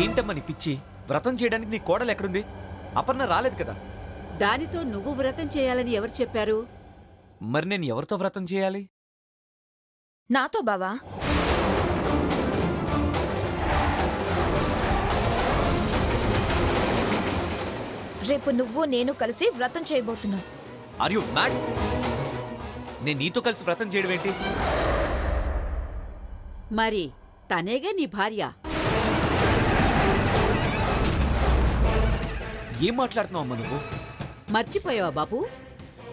ఏంటమ్మని పిచ్చి? వ్రతం చేయడానికి నీ కోడలు ఎక్కడుంది? అపర్ణ రాలేదు కదా. దానితో నువ్వు వ్రతం చేయాలని ఎవరు చెప్పారు? మరి నేను ఎవరితో వ్రతం చేయాలి? నాతో బావా. రేపు నువ్వు నేను కలిసి వ్రతం చేయబోతున్నాం. Are you mad? నేను నీతో కలిసి వ్రతం చేయడం ఏంటి? మరి తనేగా నీ భార్య. ఏం మాట్లాడుతున్నావు అమ్మ నువ్వు? మర్చిపోయావా బాబూ?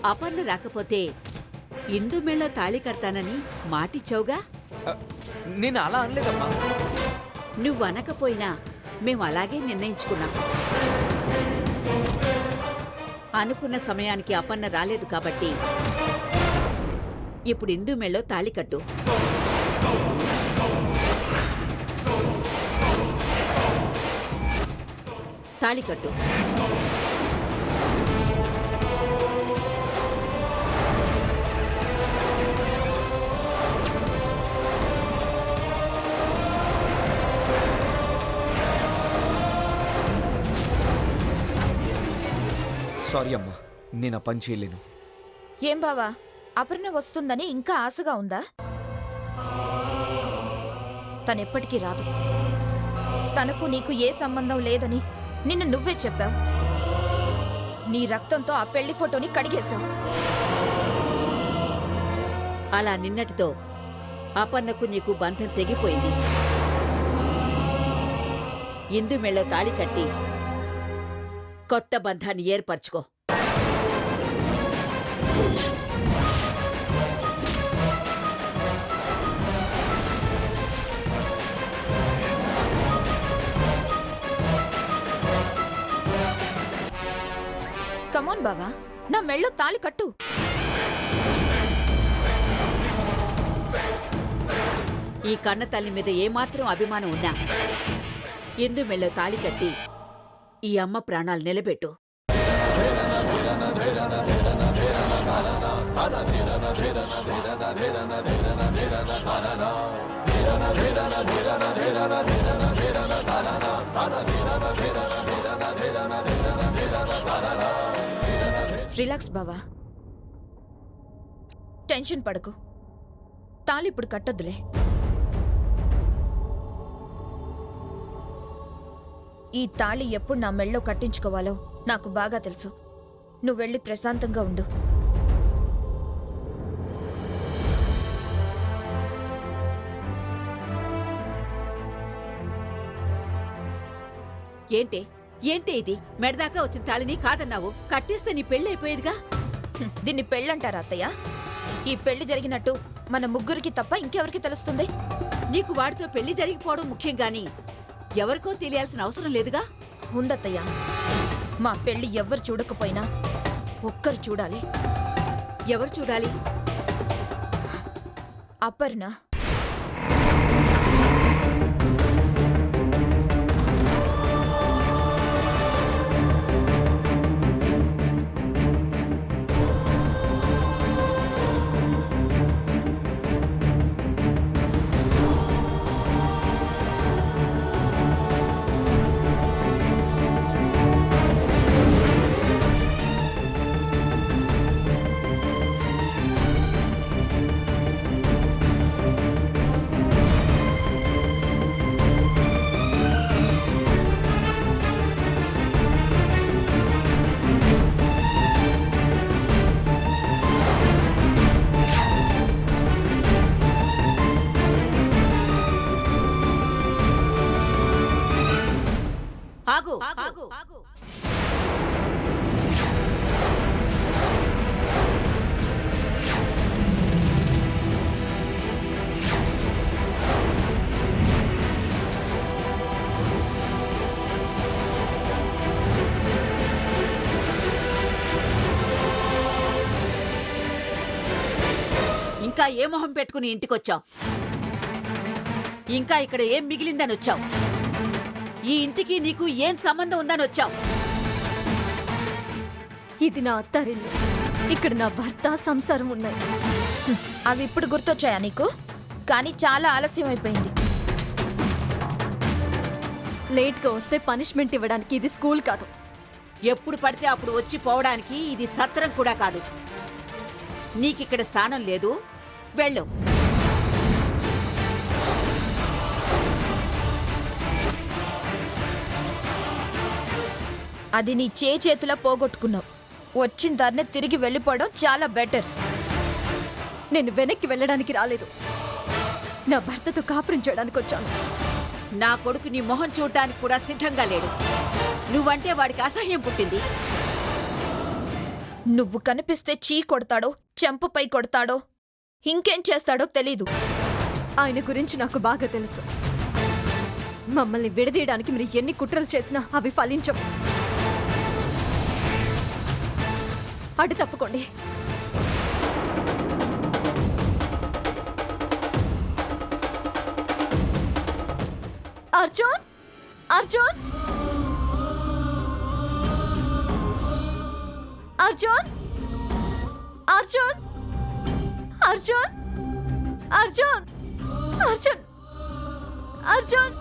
అపర్ణ రాకపోతే ఇందు మెళ్ళో తాళి కడతానని మాటిచ్చావుగా. నేను అలా అనలేదమ్మా. నువ్వు అనకపోయినా మేము అలాగే నిర్ణయించుకున్నాం. అనుకున్న సమయానికి అపర్ణ రాలేదు కాబట్టి ఇప్పుడు ఇందు మెళ్ళో తాళి కట్టు. తాళి కట్టు. సారీ అమ్మా, నేను ఆ పని చేయలేను. ఏం బావా, అపర్ణ వస్తుందని ఇంకా ఆశగా ఉందా? తనెప్పటికీ రాదు. తనకు నీకు ఏ సంబంధం లేదని నిన్న నువ్వే చెప్పావు. నీ రక్తంతో ఆ పెళ్లి ఫోటోని కడిగేశావు. అలా నిన్నటితో అపర్ణకు నీకు బంధం తెగిపోయింది. ఇందు మెళ్ళో తాళి కట్టి కొత్త బంధాన్ని ఏర్పరచుకో. కమోన్ బావా, నా మెళ్ళో తాళి కట్టు. ఈ కన్న తల్లి మీద ఏమాత్రం అభిమానం ఉన్నా ఇందు మెళ్ళో తాళి కట్టి ఈ అమ్మ ప్రాణాలు నిలబెట్టు. రిలాక్స్ బావా, టెన్షన్ పడకు. తాళి ఇప్పుడు కట్టొద్దులే. ఈ తాళి ఎప్పుడు నా మెళ్ళో కట్టించుకోవాలో నాకు బాగా తెలుసు. నువ్వెళ్ళి ప్రశాంతంగా ఉండు. ఏంటే ఏంటే ఇది? మెడదాకా వచ్చిన తాళిని కాదన్నావు. కట్టేస్తే నీ పెళ్లి అయిపోయేదిగా. దీన్ని పెళ్ళంటారా అత్తయ్య? ఈ పెళ్లి జరిగినట్టు మన ముగ్గురికి తప్ప ఇంకెవరికి తెలుస్తుంది? నీకు వాడితో పెళ్లి జరిగిపోవడం ముఖ్యం గాని ఎవరికో తెలియాల్సిన అవసరం లేదుగా. ఉందత్తయ్య, మా పెళ్లి ఎవ్వరు చూడకపోయినా ఒక్కరు చూడాలి. ఎవరు చూడాలి? అపర్ణ. ఆగు. ఇంకా ఏ మొహం పెట్టుకుని ఇంటికొచ్చావు? ఇంకా ఇక్కడ ఏం మిగిలిందని వచ్చావు? ఈ ఇంటికి నీకు ఏం సంబంధం ఉందని వచ్చావు? ఇది నా అత్తారిల్లు. ఇక్కడ నా భర్త, సంసారం ఉన్నాయి. అవి ఇప్పుడు గుర్తొచ్చాయా నీకు? కానీ చాలా ఆలస్యం అయిపోయింది. లేట్గా వస్తే పనిష్మెంట్ ఇవ్వడానికి ఇది స్కూల్ కాదు. ఎప్పుడు పడితే అప్పుడు వచ్చి పోవడానికి ఇది సత్రం కూడా కాదు. నీకిక్కడ స్థానం లేదు, వెళ్ళు. అది నీ చేతిలో పోగొట్టుకున్నావు. వచ్చిన దారినే తిరిగి వెళ్ళిపోవడం చాలా బెటర్. నేను వెనక్కి వెళ్ళడానికి రాలేదు. నా భర్తతో కాపురం చేయడానికి వచ్చాను. నా కొడుకు నీ మొహం చూడటానికి కూడా సిద్ధంగా లేడు. నువ్వంటే వాడికి అసహ్యం పుట్టింది. నువ్వు కనిపిస్తే చీ కొడతాడో, చెంపపై కొడతాడో, ఇంకేం చేస్తాడో తెలీదు. ఆయన గురించి నాకు బాగా తెలుసు. మమ్మల్ని విడదీయడానికి మీరు ఎన్ని కుట్రలు చేసినా అవి ఫలించవు. అటు తప్పుకోండి. అర్జున్, అర్జున్, అర్జున్, అర్జున్, అర్జున్, అర్జున్, అర్జున్, అర్జున్,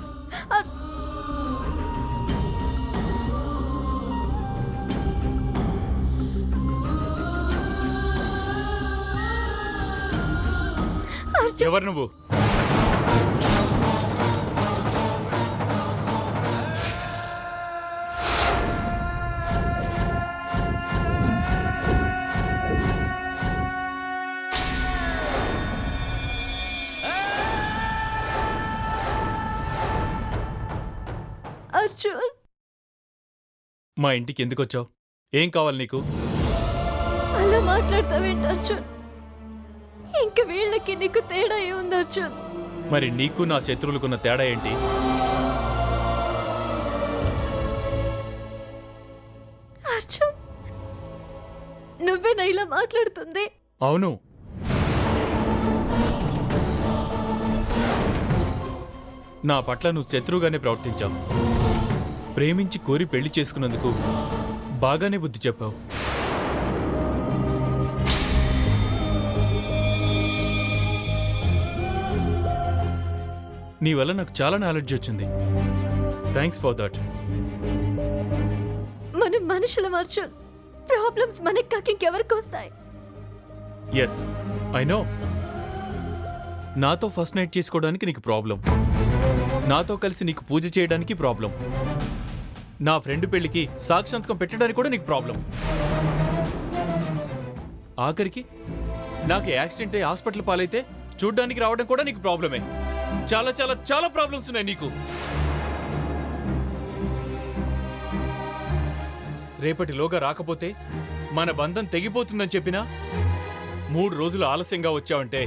అర్జున్. ఎవరు నువ్వు? అర్జున్, మా ఇంటికి ఎందుకు వచ్చావు? ఏం కావాలి నీకు? అలా మాట్లాడతావేంటి అర్జున్? ఇంక వీళ్ళకి నీకు తేడా ఏముంది అర్జున్? మరి నీకు నా శత్రువులకున్న తేడా ఏంటి? అర్జున్, నువ్వేనా ఇలా మాట్లాడుతుంది? అవును. నా పట్ల నువ్వు శత్రువుగానే ప్రవర్తించావు. ప్రేమించి కోరి పెళ్లి చేసుకున్నందుకు బాగానే బుద్ధి చెప్పావు. నీ వల్ల నాకు చాలా నాలెడ్జ్ వచ్చింది. Thanks for that. మనం మనుషులం అర్జున్. ప్రాబ్లమ్స్ మనకి కాక ఇంకెవరికి వస్తాయి? Yes, I know. నాతో ఫస్ట్ నైట్ చేసుకోవడానికి నీకు ప్రాబ్లం. నాతో కలిసి నీకు పూజ చేయడానికి ప్రాబ్లం. నా ఫ్రెండ్ పెళ్లికి సాక్షాత్కం పెట్టడానికి కూడా నీకు ప్రాబ్లం. ఆఖరికి నాకు యాక్సిడెంట్ అయ్యి హాస్పిటల్ పాలైతే చూడ్డానికి రావడం కూడా నీకు ప్రాబ్లమే. చాలా చాలా చాలా ప్రాబ్లమ్స్ ఉన్నాయి నీకు. రేపటిలోగా రాకపోతే మన బంధం తెగిపోతుందని చెప్పినా 3 రోజులు ఆలస్యంగా వచ్చావంటే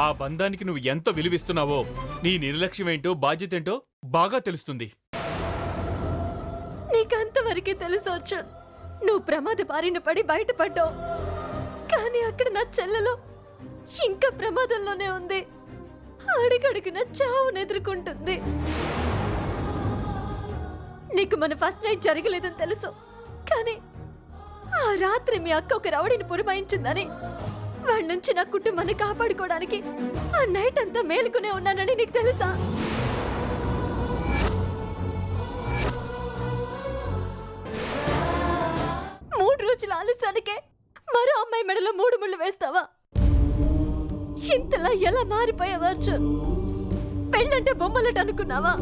ఆ బంధానికి నువ్వు ఎంత విలువిస్తున్నావో, నీ నిర్లక్ష్యమేంటో బాధ్యతేంటో బాగా తెలుస్తుంది. నీకంతవరకే తెలుసు అర్జున్. నువ్వు ప్రమాద బారిన పడి బయటపడ్డావు, కానీ అక్కడ నా చెల్లెలు ఇంకా ప్రమాదంలోనే ఉంది. అడుగడుగున చావును ఎదుర్కొంటుంది. నీకు మన ఫస్ట్ నైట్ జరగలేదని తెలుసు, కానీ ఆ రాత్రి మీ అక్క ఒక రౌడీని పురమాయించిందని, వాడి నుంచి నా కుటుంబాన్ని కాపాడుకోవడానికి ఆ నైట్ అంతా మేలుకునే ఉన్నానని నీకు తెలుసా? మూడు రోజుల ఆలస్యానికే మరో అమ్మాయి మెడలో 3 ముళ్ళు వేస్తావా? ఇంతలా ఎలా మారిపోయావు అర్జున్? పెళ్ళంటే బొమ్మలట అనుకున్నావా?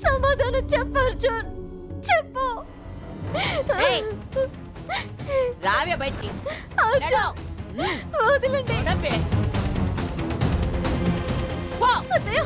సమాధానం చెప్పు అర్జున్, చెప్పు. ఏయ్, రావే బయటికి. అర్జున్, వదలండి. పో. అత్తయ్య,